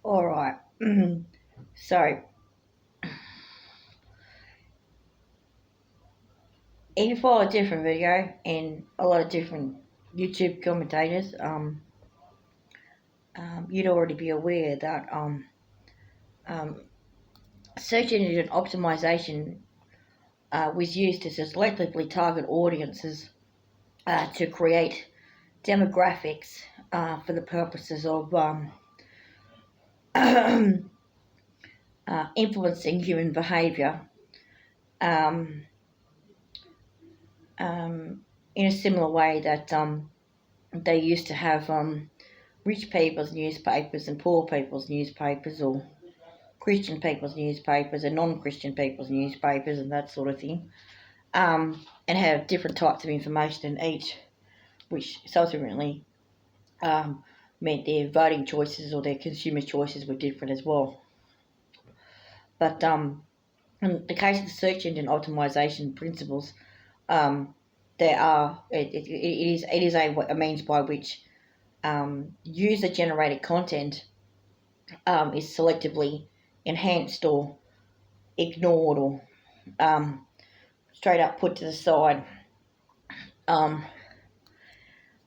All right. So, if you follow a different video and a lot of different YouTube commentators, you'd already be aware that um, search engine optimization was used to selectively target audiences to create demographics for the purposes of influencing human behavior. Um, in a similar way that they used to have rich people's newspapers and poor people's newspapers, or Christian people's newspapers and non-Christian people's newspapers, and that sort of thing, and have different types of information in each, which subsequently meant their voting choices or their consumer choices were different as well. But in the case of the search engine optimization principles, there are it is a means by which user generated content is selectively enhanced or ignored or straight up put to the side um,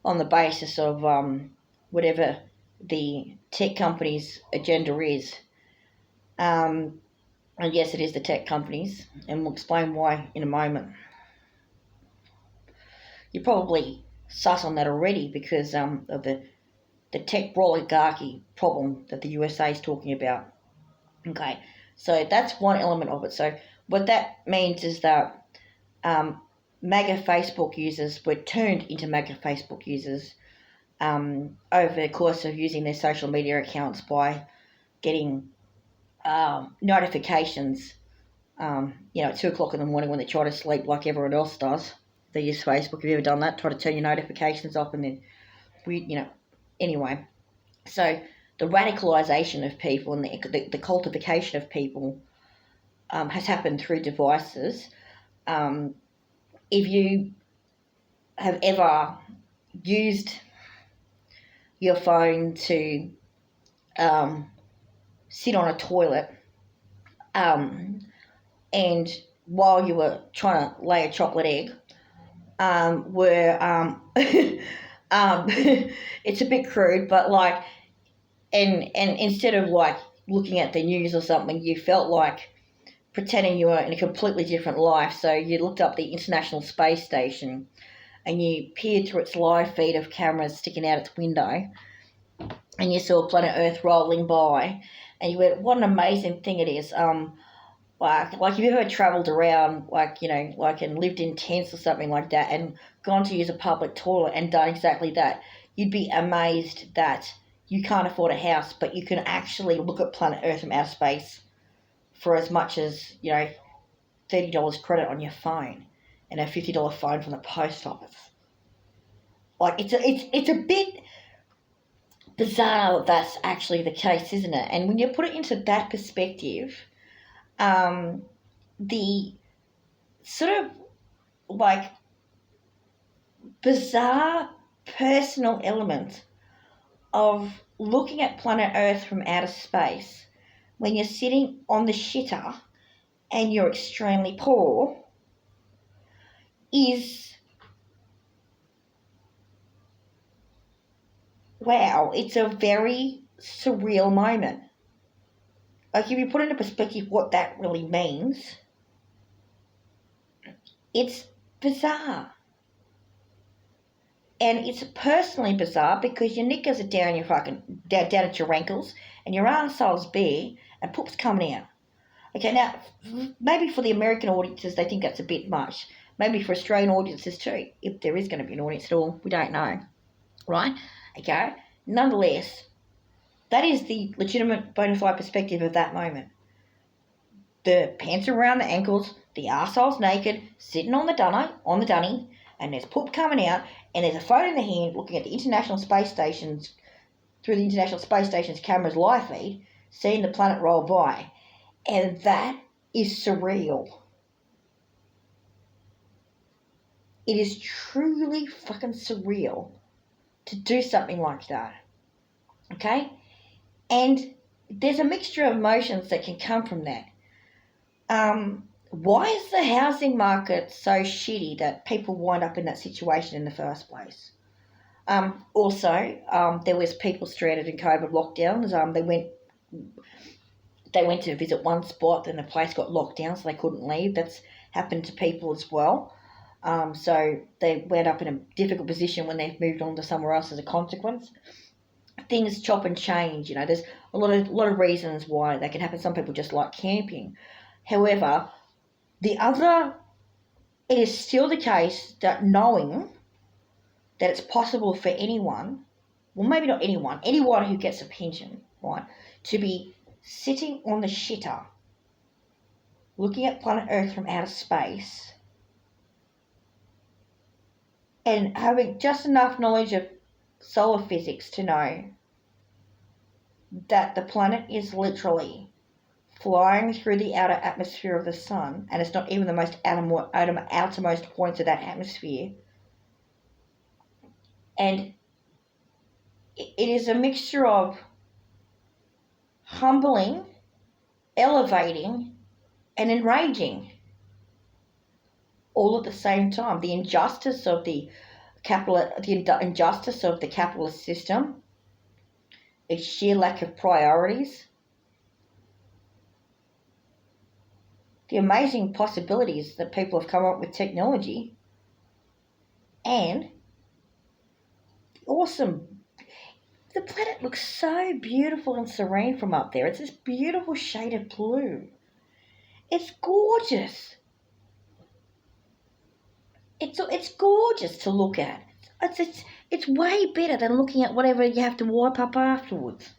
on the basis of whatever the tech company's agenda is. And yes, it is the tech companies, and we'll explain why in a moment. You're probably sus on that already because of the tech oligarchy problem that the USA is talking about. Okay, so that's one element of it. So what that means is that MAGA Facebook users were turned into MAGA Facebook users over the course of using their social media accounts by getting notifications, at 2 o'clock in the morning when they try to sleep like everyone else does. They use Facebook. Have you ever done that? Try to turn your notifications off and then, anyway. So the radicalisation of people and the cultification of people has happened through devices. If you have ever used your phone to sit on a toilet, and while you were trying to lay a chocolate egg, were it's a bit crude, but like, and instead of like looking at the news or something, you felt like pretending you were in a completely different life. So you looked up the International Space Station and you peered through its live feed of cameras sticking out its window, and you saw planet Earth rolling by, and you went, "What an amazing thing it is!" Like if you've ever travelled around, and lived in tents or something like that, and gone to use a public toilet and done exactly that, you'd be amazed that you can't afford a house, but you can actually look at planet Earth from outer space for as much as $30 credit on your phone and a $50 phone from the post office. Like it's a bit bizarre that that's actually the case, isn't it? And when you put it into that perspective, the sort of like bizarre personal element of looking at planet Earth from outer space when you're sitting on the shitter and you're extremely poor is, wow, it's a very surreal moment. Like, if you put into perspective what that really means, it's bizarre. And it's personally bizarre because your knickers are down down at your ankles and your arsehole's bare and poop's coming out. Okay, now, maybe for the American audiences, they think that's a bit much. Maybe for Australian audiences too, if there is going to be an audience at all, we don't know. Right? Okay? Nonetheless, that is the legitimate bona fide perspective of that moment. The pants are around the ankles, the arsehole's naked, sitting on the dunny, and there's poop coming out, and there's a phone in the hand looking at the International Space Station's, through the International Space Station's camera's live feed, seeing the planet roll by. And that is surreal. It is truly fucking surreal to do something like that. Okay? And there's a mixture of emotions that can come from that. Why is the housing market so shitty that people wind up in that situation in the first place? Also, there was people stranded in COVID lockdowns. They went to visit one spot, and the place got locked down, so they couldn't leave. That's happened to people as well. So they went up in a difficult position when they've moved on to somewhere else as a consequence. Things chop and change. There's a lot of reasons why that can happen. Some people just like camping. However, it is still the case that knowing that it's possible for anyone, well, maybe not anyone who gets a pension, right, to be sitting on the shitter, looking at planet Earth from outer space, and having just enough knowledge of solar physics to know that the planet is literally flying through the outer atmosphere of the sun, and it's not even the most outermost points of that atmosphere. And it is a mixture of humbling, elevating, and enraging all at the same time. The injustice of the capitalist system, its sheer lack of priorities, the amazing possibilities that people have come up with technology, and awesome. The planet looks so beautiful and serene from up there. It's this beautiful shade of blue. It's gorgeous. It's gorgeous to look at. It's way better than looking at whatever you have to wipe up afterwards.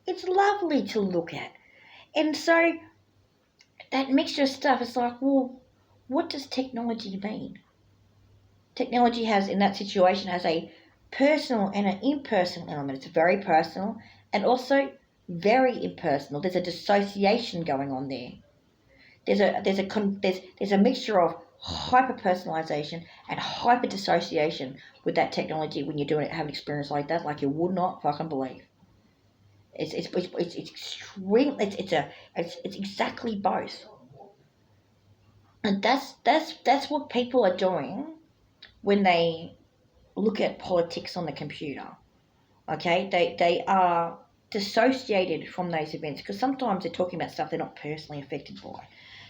It's lovely to look at. And so that mixture of stuff is like, well, what does technology mean? Technology in that situation, has a personal and an impersonal element. It's very personal and also very impersonal. There's a dissociation going on there. There's a mixture of hyper personalization and hyper dissociation with that technology when you're doing it. Have an experience like that, like you would not fucking believe. It's extreme. It's exactly both, and that's what people are doing when they look at politics on the computer. Okay, they are dissociated from those events because sometimes they're talking about stuff they're not personally affected by.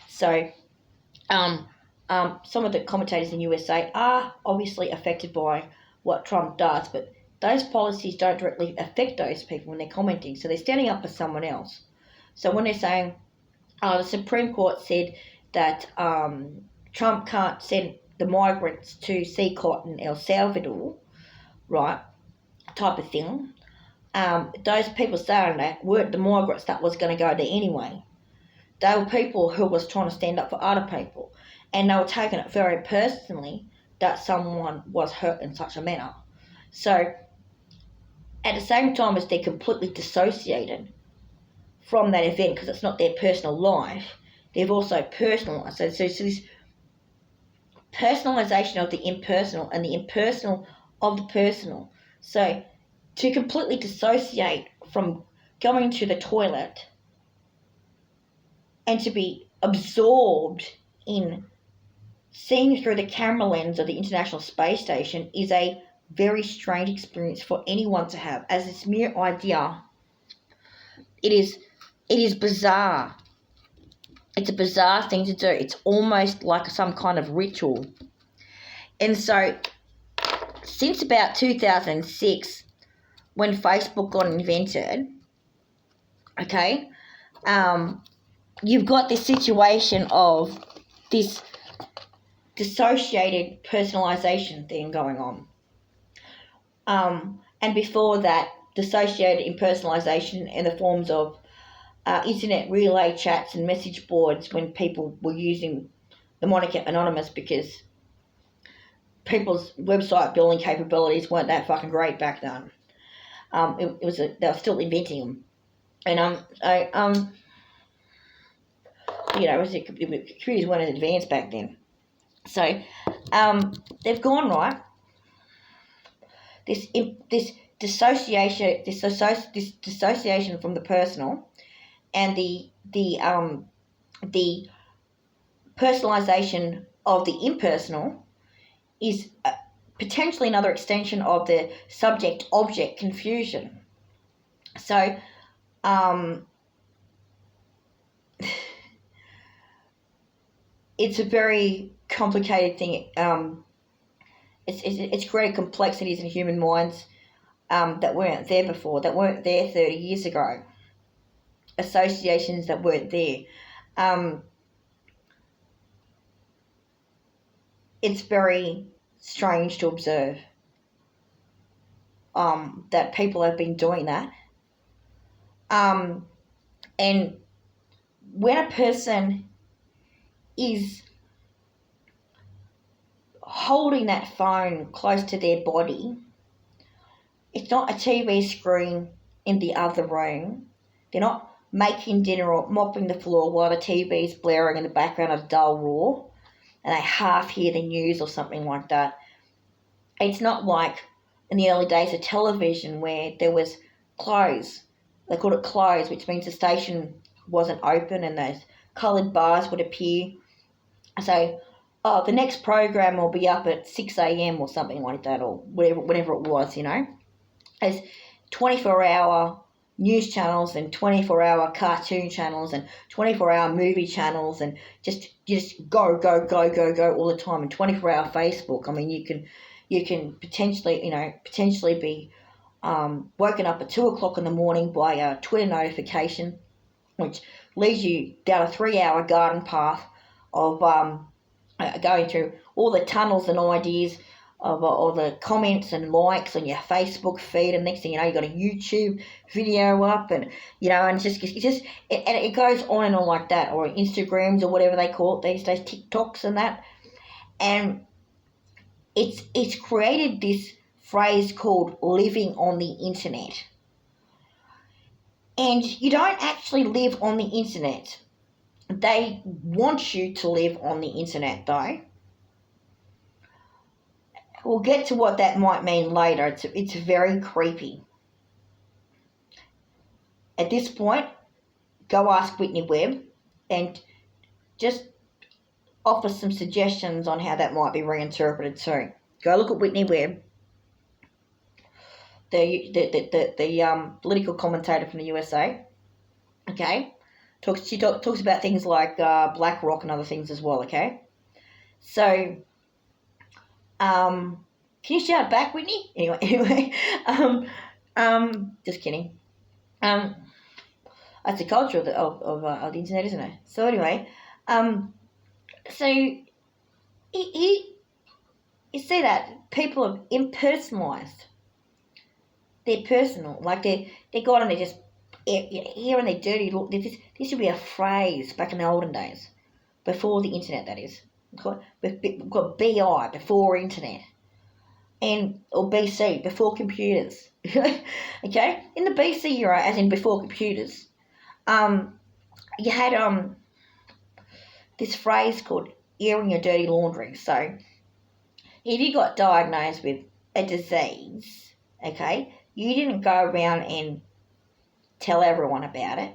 So, some of the commentators in the USA are obviously affected by what Trump does, but those policies don't directly affect those people when they're commenting. So they're standing up for someone else. So when they're saying, the Supreme Court said that Trump can't send the migrants to Seacot in El Salvador, right, type of thing, those people saying that weren't the migrants that was going to go there anyway. They were people who was trying to stand up for other people, and they were taking it very personally that someone was hurt in such a manner. So at the same time as they're completely dissociated from that event because it's not their personal life, they've also personalised. So this personalisation of the impersonal and the impersonal of the personal. So to completely dissociate from going to the toilet and to be absorbed in seeing through the camera lens of the International Space Station is a very strange experience for anyone to have. As this mere idea, it is bizarre. It's a bizarre thing to do. It's almost like some kind of ritual. And so, since about 2006, when Facebook got invented, okay, you've got this situation of this dissociated personalization thing going on. And before that, dissociated impersonalization in the forms of internet relay chats and message boards when people were using the moniker anonymous because people's website building capabilities weren't that fucking great back then. They were still inventing them, and computers weren't as advanced back then. So they've gone right. This dissociation from the personal, and the personalization of the impersonal is potentially another extension of the subject-object confusion. So, it's a very complicated thing. It's created complexities in human minds that weren't there before, that weren't there 30 years ago. Associations that weren't there. It's very strange to observe that people have been doing that. And when a person is holding that phone close to their body, it's not a TV screen in the other room. They're not making dinner or mopping the floor while the TV's blaring in the background, a dull roar, and they half hear the news or something like that. It's not like in the early days of television where there was close. They called it close, which means the station wasn't open and those coloured bars would appear. So, the next program will be up at 6 a.m. or something like that, or whatever it was, There's 24-hour news channels and 24-hour cartoon channels and 24-hour movie channels, and you just go all the time, and 24-hour Facebook. I mean, you can potentially be woken up at 2 o'clock in the morning by a Twitter notification, which leads you down a 3-hour garden path of going through all the tunnels and ideas of all the comments and likes on your Facebook feed, and next thing you know, you got a YouTube video up, and and it goes on and on like that, or Instagrams or whatever they call it these days, TikToks and that, and it's created this phrase called living on the internet. And you don't actually live on the internet. They want you to live on the internet, though. We'll get to what that might mean later. It's very creepy. At this point, go ask Whitney Webb and just offer some suggestions on how that might be reinterpreted too. Go look at Whitney Webb, the political commentator from the USA. Okay, she talks about things like BlackRock and other things as well. Okay, so can you shout back, Whitney? Anyway, just kidding. That's the culture of the internet, isn't it? So anyway, so you see that people have impersonalized. They're personal, like they're gone and they're just hearing their dirty look. This should be a phrase back in the olden days, before the internet. That is, we've got BI, before internet, or BC, before computers. Okay, in the BC era, as in before computers, you had this phrase called airing your dirty laundry. So, if you got diagnosed with a disease, okay, you didn't go around and tell everyone about it,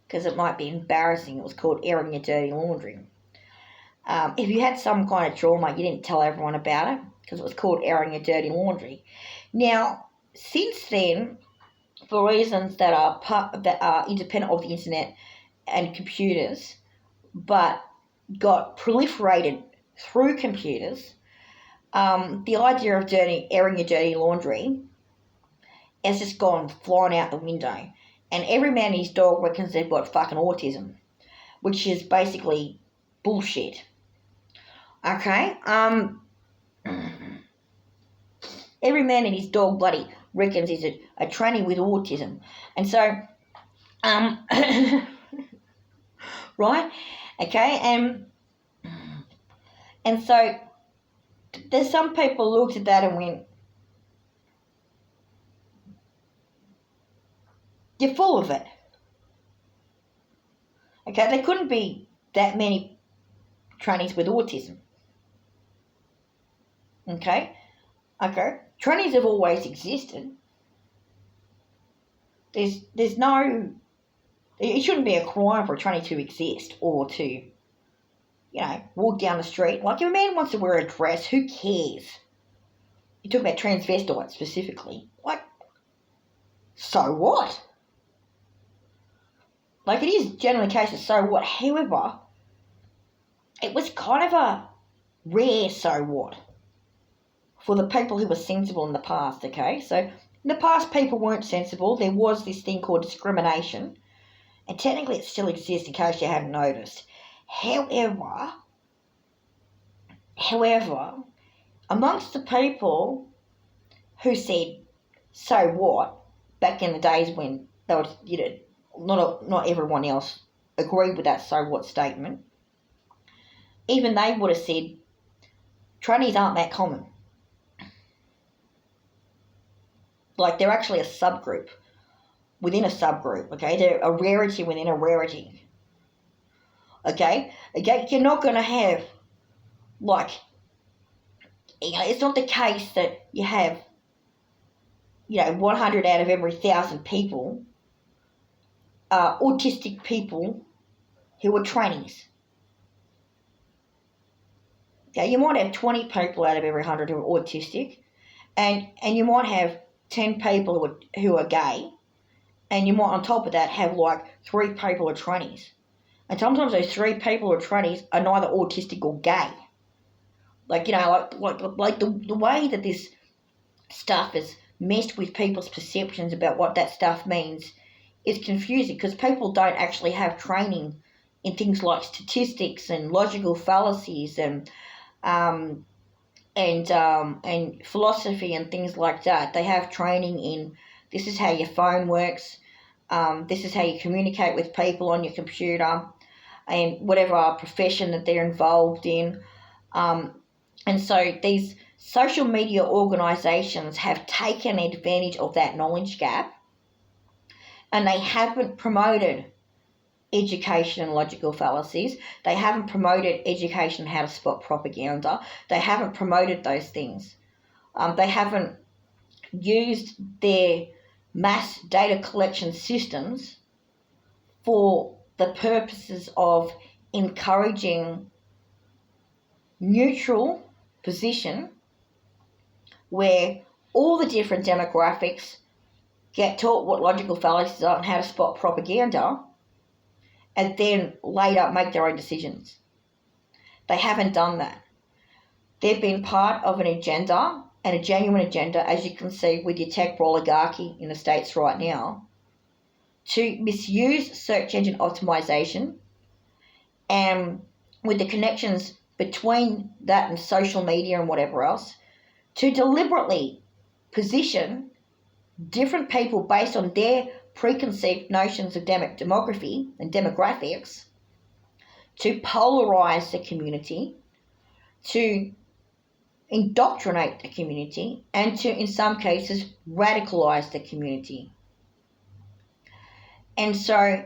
because it might be embarrassing. It was called airing your dirty laundry. If you had some kind of trauma, you didn't tell everyone about it, because it was called airing your dirty laundry. Now, since then, for reasons that are independent of the internet and computers, but got proliferated through computers, the idea of airing your dirty laundry has just gone flying out the window. And every man and his dog reckons they've got fucking autism, which is basically bullshit. Okay? Every man and his dog bloody reckons he's a tranny with autism. And so, right? Okay? And so, there's some people looked at that and went, you're full of it. Okay, there couldn't be that many trannies with autism. Okay? Okay? Trannies have always existed. There's no... It shouldn't be a crime for a tranny to exist or to, walk down the street. Like, if a man wants to wear a dress, who cares? You talk about transvestites specifically. Like, so what? Like, it is generally the case of so what. However, it was kind of a rare so what for the people who were sensible in the past, okay? So, in the past, people weren't sensible. There was this thing called discrimination, and technically it still exists in case you hadn't noticed. However, amongst the people who said, so what, back in the days when they were, not everyone else agreed with that so what statement, even they would have said, trannies aren't that common. Like, they're actually a subgroup within a subgroup, okay? They're a rarity within a rarity, okay? You're not going to have, like, it's not the case that you have, 100 out of every 1,000 people, autistic people who are trannies. Okay, you might have 20 people out of every 100 who are autistic, and you might have 10 people who are gay, and you might on top of that have like 3 people who are trannies. And sometimes those 3 people who are trannies are neither autistic or gay. Like, like the way that this stuff has messed with people's perceptions about what that stuff means is confusing, because people don't actually have training in things like statistics and logical fallacies and philosophy and things like that. They have training in, this is how your phone works, this is how you communicate with people on your computer, and whatever profession that they're involved in. And so these social media organisations have taken advantage of that knowledge gap, and they haven't promoted education and logical fallacies. They haven't promoted education on how to spot propaganda. They haven't promoted those things. They haven't used their mass data collection systems for the purposes of encouraging neutral position where all the different demographics get taught what logical fallacies are and how to spot propaganda, and then later make their own decisions. They haven't done that. They've been part of an agenda, and a genuine agenda, as you can see with your tech oligarchy in the States right now, to misuse search engine optimization, and with the connections between that and social media and whatever else, to deliberately position different people based on their preconceived notions of demography and demographics, to polarize the community, to indoctrinate the community, and to, in some cases, radicalize the community. And so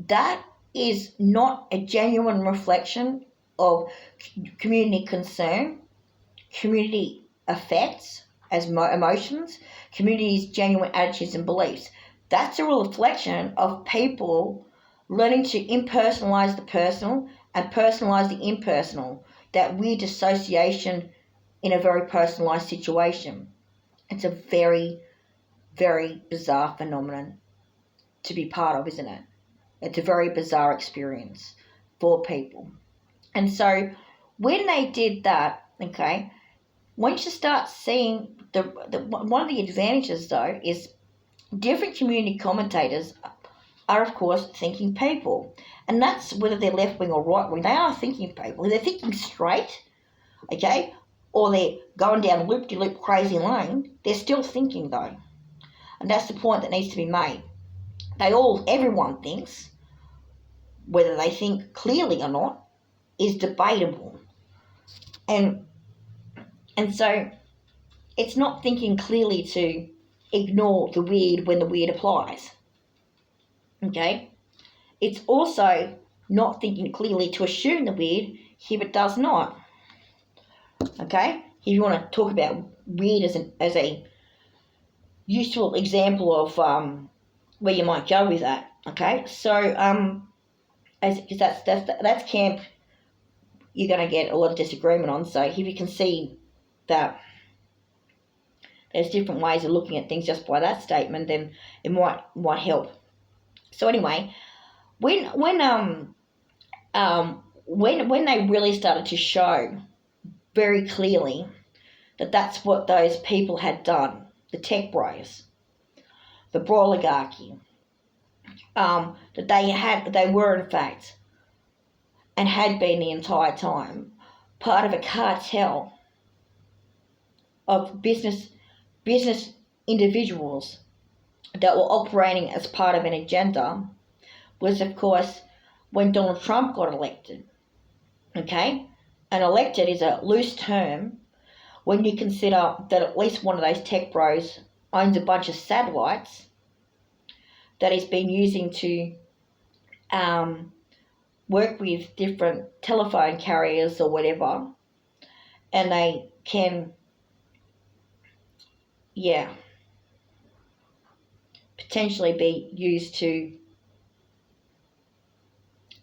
that is not a genuine reflection of community concern, community effects as emotions, community's genuine attitudes and beliefs. That's a reflection of people learning to impersonalize the personal and personalize the impersonal, that weird dissociation in a very personalized situation. It's a very, very bizarre phenomenon to be part of, isn't it? It's a very bizarre experience for people. And so when they did that, okay, once you start seeing one of the advantages, though, is different community commentators are, of course, thinking people. And that's whether they're left-wing or right-wing. They are thinking people. If they're thinking straight, okay, or they're going down loop-de-loop crazy lane, they're still thinking, though. And that's the point that needs to be made. Everyone thinks. Whether they think clearly or not is debatable. And so it's not thinking clearly to ignore the weird when the weird applies. Okay? It's also not thinking clearly to assume the weird if it does not. Okay? If you want to talk about weird as a useful example of where you might go with that. Okay, so because that's camp you're going to get a lot of disagreement on. So if you can see that there's different ways of looking at things just by that statement, then it might help. So anyway, when they really started to show very clearly that that's what those people had done, the tech bros, the oligarchy, that they were in fact and had been the entire time part of a cartel of business individuals that were operating as part of an agenda, was of course when Donald Trump got elected. Okay? And elected is a loose term when you consider that at least one of those tech bros owns a bunch of satellites that he's been using to work with different telephone carriers or whatever, and they can, potentially be used to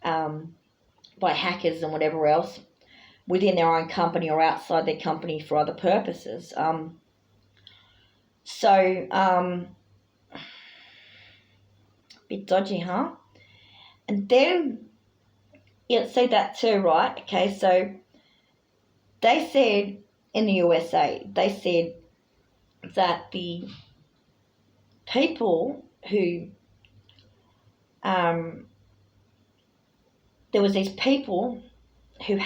by hackers and whatever else within their own company or outside their company for other purposes. Bit dodgy, huh? And then, see that too, right? Okay, so they said in the USA, they said that the people who, there was these people who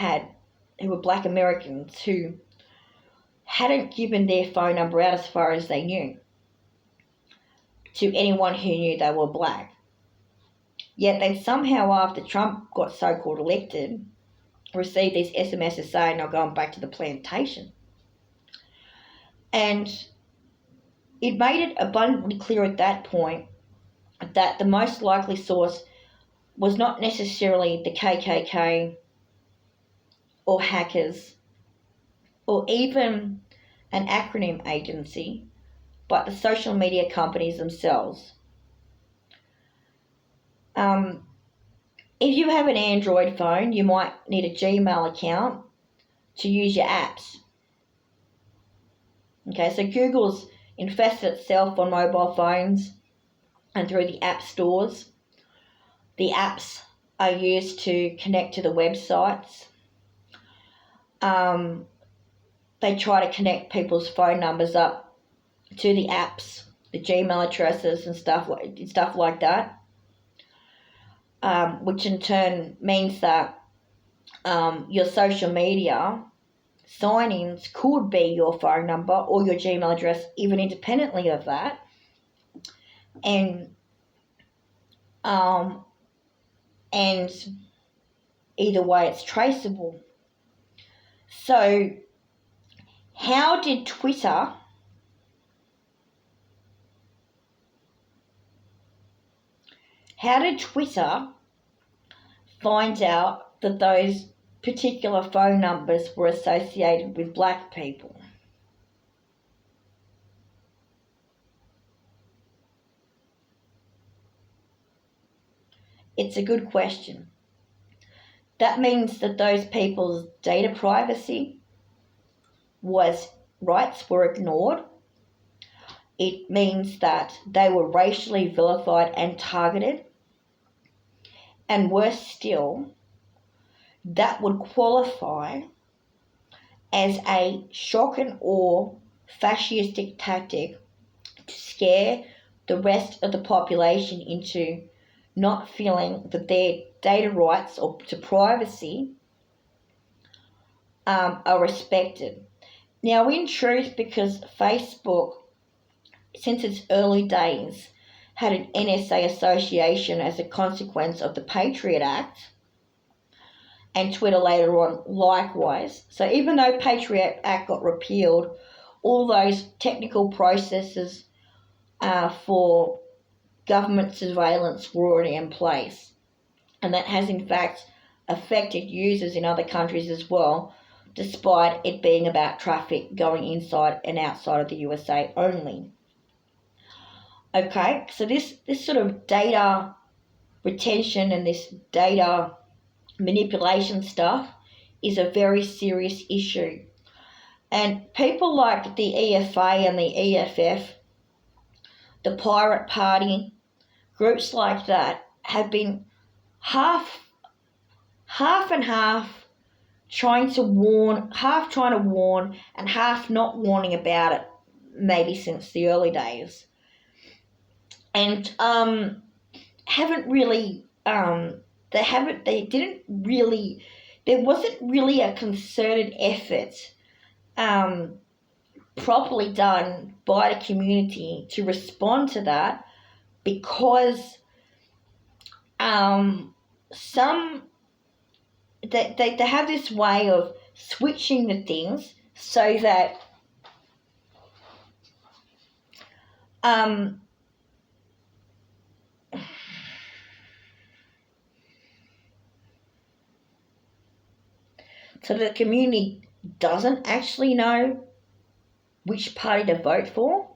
were black Americans who hadn't given their phone number out as far as they knew to anyone who knew they were black. Yet they somehow, after Trump got so-called elected, received these SMSs saying they're going back to the plantation. And it made it abundantly clear at that point that the most likely source was not necessarily the KKK or hackers or even an acronym agency, but the social media companies themselves. If you have an Android phone, you might need a Gmail account to use your apps. Okay, so Google's infested itself on mobile phones and through the app stores. The apps are used to connect to the websites. They try to connect people's phone numbers up to the apps, the Gmail addresses and stuff like that. Which in turn means that your social media sign-ins could be your phone number or your Gmail address, even independently of that. And either way, it's traceable. So how did Twitter find out that those particular phone numbers were associated with black people? It's a good question. That means that those people's data privacy rights were ignored. It means that they were racially vilified and targeted. And worse still, that would qualify as a shock and awe fascistic tactic to scare the rest of the population into not feeling that their data rights or to privacy are respected. Now, in truth, because Facebook, since its early days, had an NSA association as a consequence of the Patriot Act, and Twitter later on likewise. So even though Patriot Act got repealed, all those technical processes for government surveillance were already in place. And that has in fact affected users in other countries as well despite it being about traffic going inside and outside of the USA only. Okay, so this sort of data retention and this data manipulation stuff is a very serious issue. And people like the EFA and the EFF, the Pirate Party, groups like that have been half and half trying to warn and half not warning about it, maybe since the early days. And haven't really there wasn't really a concerted effort properly done by the community to respond to that, because they have this way of switching the things so that so the community doesn't actually know which party to vote for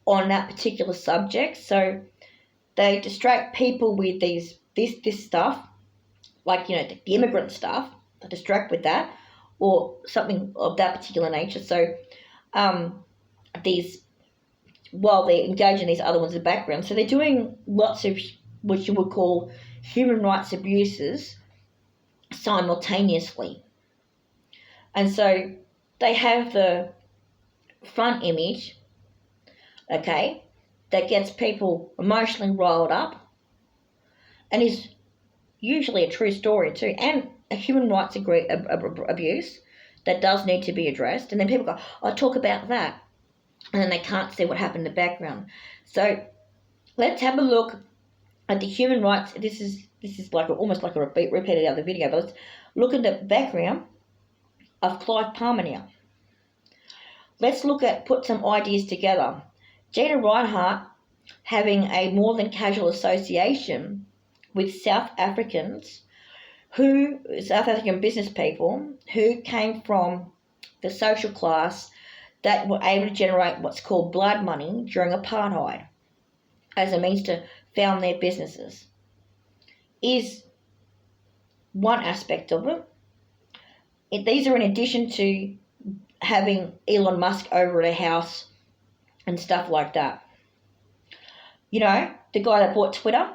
on that particular subject. So they distract people with this stuff, like, you know, the immigrant stuff. They distract with that or something of that particular nature. So while they're engaging these other ones in the background, so they're doing lots of what you would call human rights abuses simultaneously. And so they have the front image, okay, that gets people emotionally riled up and is usually a true story too, and a human rights abuse that does need to be addressed. And then people go, I'll talk about that. And then they can't see what happened in the background. So let's have a look at the human rights. This is like almost like a repeat of the other video, but let's look at the background of Clive Palmer now. Let's put some ideas together. Gina Rinehart having a more than casual association with South African business people who came from the social class that were able to generate what's called blood money during apartheid as a means to found their businesses is one aspect of it. These are in addition to having Elon Musk over at a house and stuff like that. You know, the guy that bought Twitter.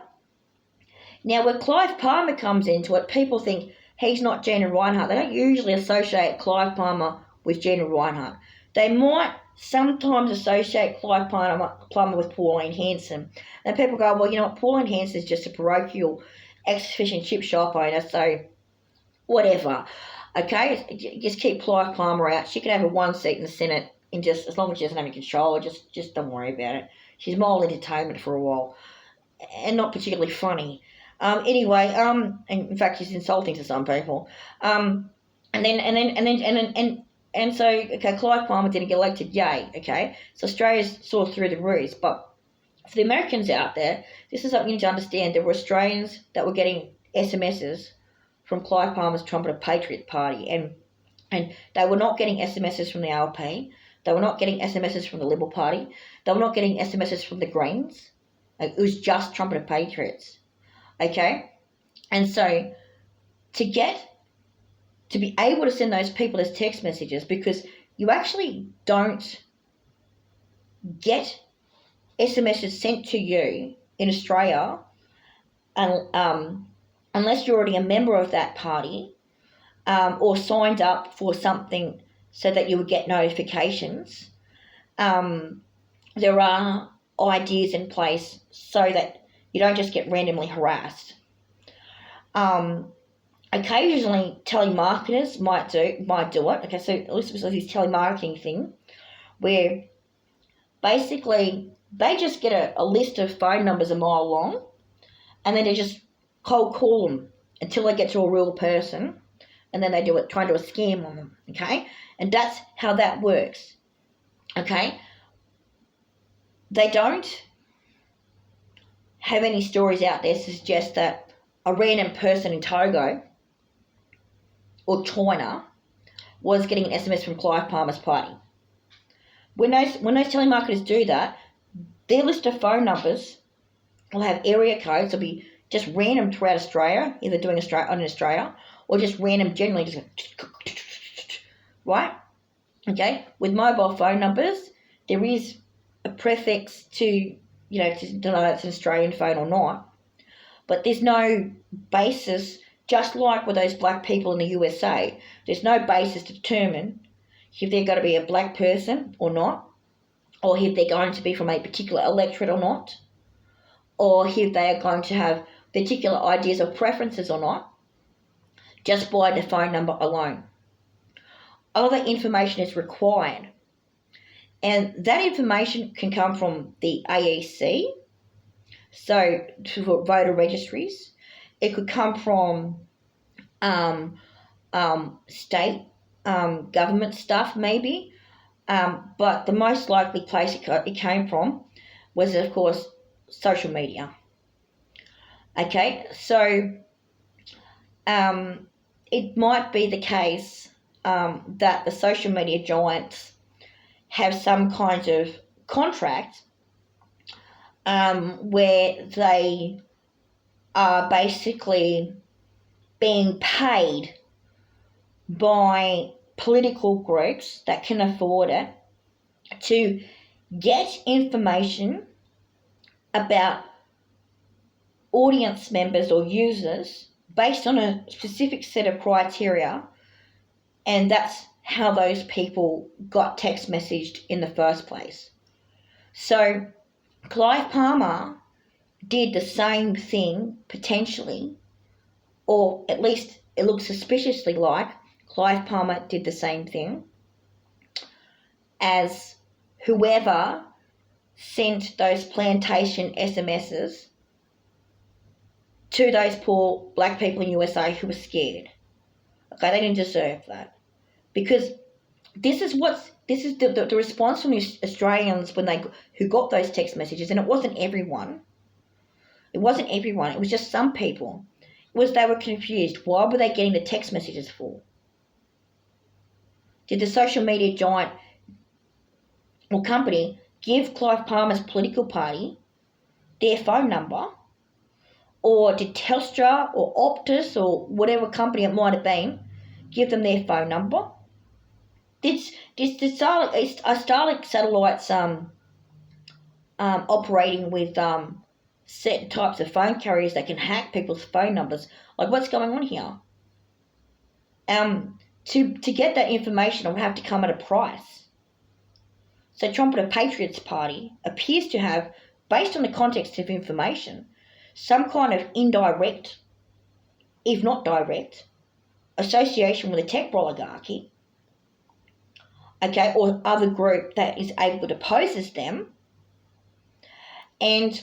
Now, where Clive Palmer comes into it, people think he's not Gina Rinehart. They don't usually associate Clive Palmer with Gina Rinehart. They might sometimes associate Clive Palmer with Pauline Hanson. And people go, well, you know what, Pauline Hanson is just a parochial ex-fish and chip shop owner, so whatever. Okay, just keep Clive Palmer out. She can have a one seat in the Senate, and just as long as she doesn't have any control, just don't worry about it. She's mild entertainment for a while, and not particularly funny. Anyway, and in fact, she's insulting to some people. And so, okay, Clive Palmer didn't get elected, yay, okay? So Australia's sort of through the roof. But for the Americans out there, this is something you need to understand. There were Australians that were getting SMSs from Clive Palmer's Trumpeter Patriot Party, and they were not getting SMSs from the ALP. They were not getting SMSs from the Liberal Party. They were not getting SMSs from the Greens. It was just Trumpeter Patriots, okay? And so to be able to send those people as text messages, because you actually don't get SMSs sent to you in Australia unless you're already a member of that party or signed up for something so that you would get notifications. There are ideas in place so that you don't just get randomly harassed. Occasionally, telemarketers might do it. Okay, so this was this telemarketing thing where basically they just get a list of phone numbers a mile long, and then they just cold call them until they get to a real person, and then they try and do a scam on them. Okay, and that's how that works. Okay, they don't have any stories out there to suggest that a random person in Togo or China was getting an SMS from Clive Palmer's party. When those telemarketers do that, their list of phone numbers will have area codes. They'll be just random throughout Australia, either doing Australia or just random generally, just right? Okay, with mobile phone numbers, there is a prefix to, to know it's an Australian phone or not, but there's no basis, just like with those black people in the USA, there's no basis to determine if they're going to be a black person or not, or if they're going to be from a particular electorate or not, or if they are going to have particular ideas or preferences or not, just by the phone number alone. Other information is required, and that information can come from the AEC, so for voter registries. It could come from state government stuff maybe, but the most likely place it came from was, of course, social media. Okay, so it might be the case that the social media giants have some kind of contract where they are basically being paid by political groups that can afford it to get information about audience members or users based on a specific set of criteria, and that's how those people got text messaged in the first place. So Clive Palmer did the same thing potentially, or at least it looks suspiciously like Clive Palmer did the same thing as whoever sent those plantation SMSs to those poor black people in USA who were scared. Okay, they didn't deserve that. Because this is the response from the Australians who got those text messages, and it wasn't everyone. It wasn't everyone. It was just some people. It was they were confused. Why were they getting the text messages for? Did the social media giant or company give Clive Palmer's political party their phone number? Or did Telstra or Optus or whatever company it might have been give them their phone number? Are Starlink satellites operating with certain types of phone carriers that can hack people's phone numbers? Like, what's going on here? To get that information, it would have to come at a price. So Trump and the Patriots Party appears to have, based on the context of information, some kind of indirect, if not direct, association with a tech oligarchy, okay, or other group that is able to pose them, and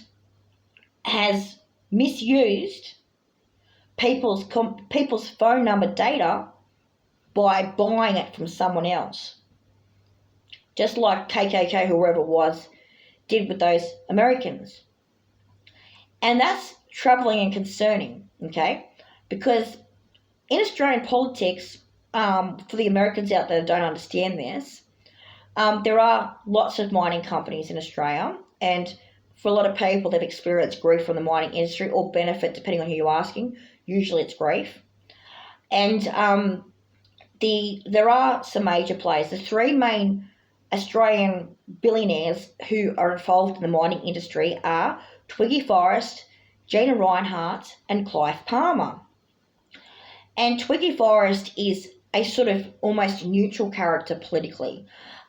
has misused people's phone number data by buying it from someone else, just like KKK, whoever it was, did with those Americans. And that's troubling and concerning, okay, because in Australian politics, for the Americans out there that don't understand this, there are lots of mining companies in Australia, and for a lot of people that experience grief from the mining industry, or benefit, depending on who you're asking, usually it's grief. And there are some major players. The three main Australian billionaires who are involved in the mining industry are Twiggy Forrest, Gina Rinehart, and Clive Palmer. And Twiggy Forrest is a sort of almost neutral character politically.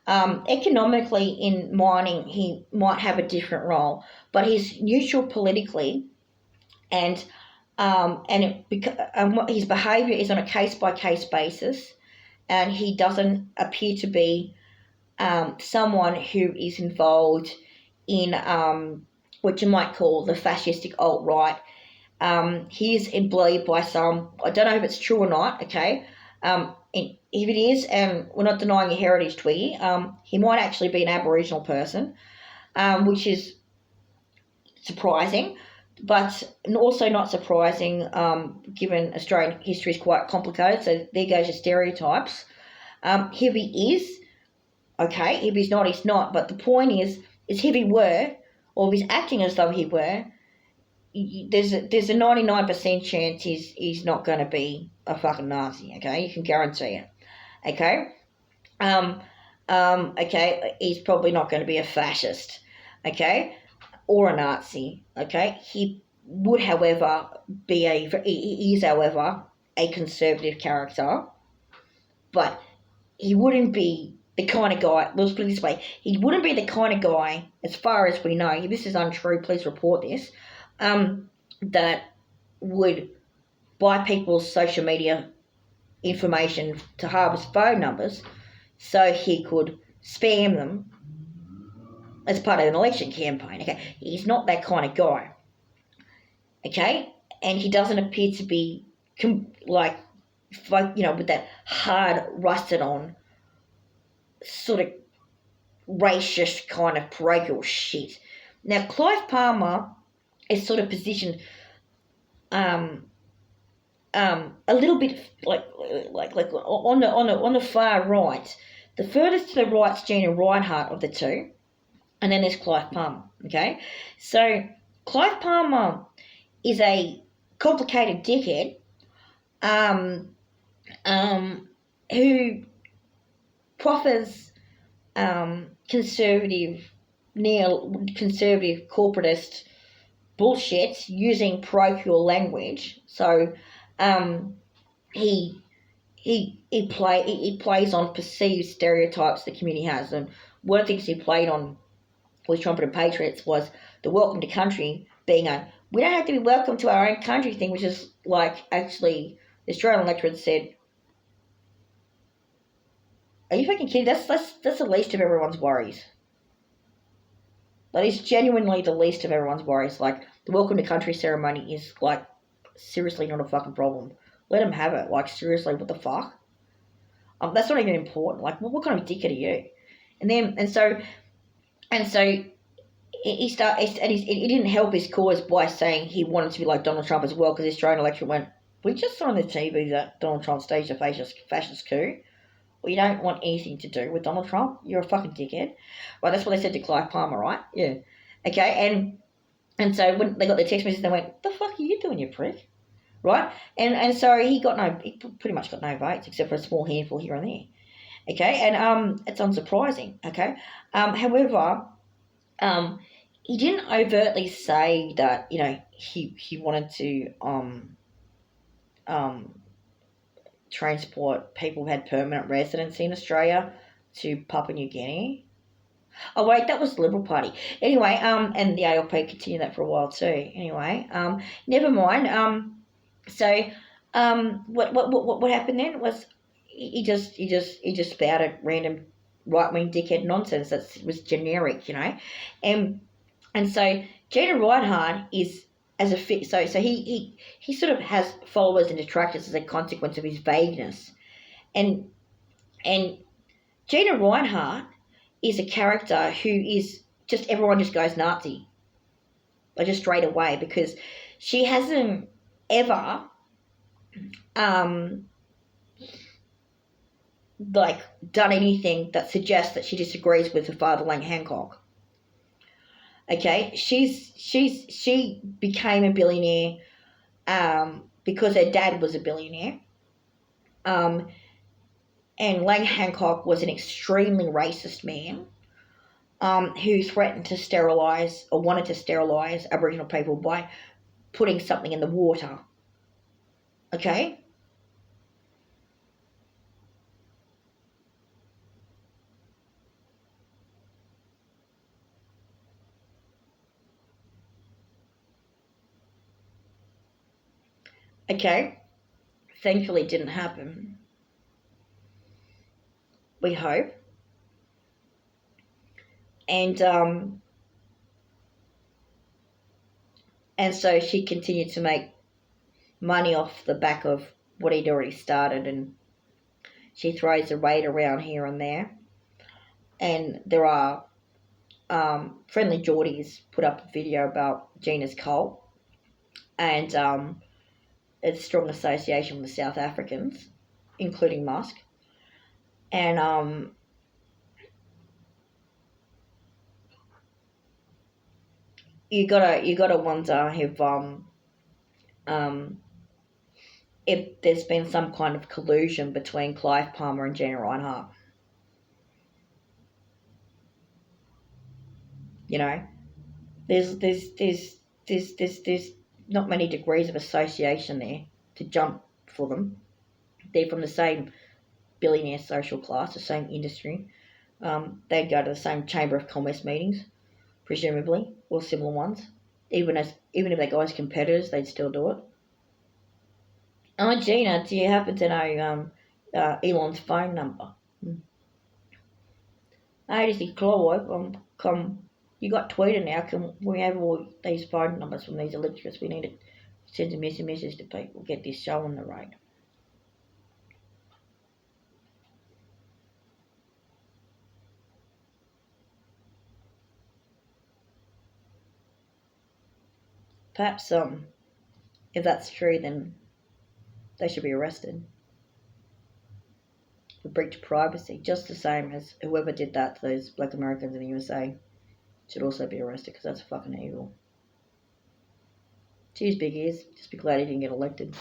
Economically, in mining, he might have a different role, but he's neutral politically, and his behaviour is on a case-by-case basis, and he doesn't appear to be someone who is involved in what you might call the fascistic alt-right. He is employed by some, I don't know if it's true or not, okay, if it is, and we're not denying your heritage, Twiggy, he might actually be an Aboriginal person, which is surprising, but also not surprising, given Australian history is quite complicated. So there goes your stereotypes. If he is, okay. If he's not, he's not. But the point is if he were, or if he's acting as though he were, there's a 99% chance he's not going to be a fucking Nazi. Okay, you can guarantee it. Okay. Okay, he's probably not going to be a fascist. Okay, or a Nazi. Okay, he would, however, he is, however, a conservative character, but he wouldn't be the kind of guy, let's put it this way, he wouldn't be the kind of guy, as far as we know, if this is untrue, please report this, that would buy people's social media information to harvest phone numbers so he could spam them as part of an election campaign. Okay, he's not that kind of guy. Okay, and he doesn't appear to be like, with that hard, rusted on, sort of racist kind of parochial shit. Now, Clive Palmer is sort of positioned a little bit like on the far right. The furthest to the right's Gina Reinhardt of the two, and then there's Clive Palmer. Okay, so Clive Palmer is a complicated dickhead, who proffers conservative corporatist bullshit using parochial language. So he plays on perceived stereotypes the community has, and one of the things he played on with Trumpeted Patriots was the welcome to country being we don't have to be welcome to our own country thing, which is like, actually, the Australian electorate said, are you fucking kidding? That's the least of everyone's worries. That is genuinely the least of everyone's worries. Like, the welcome to country ceremony is, like, seriously not a fucking problem. Let them have it. Like, seriously, what the fuck? That's not even important. Like, what kind of dickhead are you? And so he didn't help his cause by saying he wanted to be like Donald Trump as well, because the Australian electorate went, we just saw on the TV that Donald Trump staged a fascist coup. Well, you don't want anything to do with Donald Trump. You're a fucking dickhead. Well, that's what they said to Clive Palmer, right? Yeah. Okay, and so when they got the text message, they went, what the fuck are you doing, you prick? Right? And so he pretty much got no votes, except for a small handful here and there. Okay, and it's unsurprising, okay? However, he didn't overtly say that, he wanted to transport people who had permanent residency in Australia to Papua New Guinea. Oh wait, that was the Liberal Party. Anyway, and the ALP continued that for a while too. Anyway, never mind. What happened then was he just spouted random right wing dickhead nonsense that was generic, and so Gina Reinhardt is as a fit. So he sort of has followers and detractors as a consequence of his vagueness, and Gina Reinhardt is a character who is just, everyone just goes Nazi, like, just straight away, because she hasn't ever like done anything that suggests that she disagrees with her father, Lang Hancock. Okay, she became a billionaire because her dad was a billionaire. And Lang Hancock was an extremely racist man who threatened to sterilise, or wanted to sterilise, Aboriginal people by putting something in the water. Okay? Okay? Thankfully it didn't happen. We hope. And so she continued to make money off the back of what he'd already started, and she throws the weight around here and there. And there are Friendly Geordies put up a video about Gina's cult, and it's strong association with the South Africans, including Musk, and you gotta wonder um, if there's been some kind of collusion between Clive Palmer and Gina Reinhart. You know, there's not many degrees of association there to jump for them. They're from the same billionaire social class, the same industry. They'd go to the same chamber of commerce meetings, presumably, or similar ones. Even if they go as competitors, they'd still do it. Oh, Gina, do you happen to know Elon's phone number? Hey, this is Clive. You got Twitter now. Can we have all these phone numbers from these electrics? We need to send a message to people. Get this show on the road. Perhaps if that's true, then they should be arrested for breach of privacy, just the same as whoever did that to those black Americans in the USA should also be arrested because that's fucking evil. Cheers, big ears. Just be glad he didn't get elected.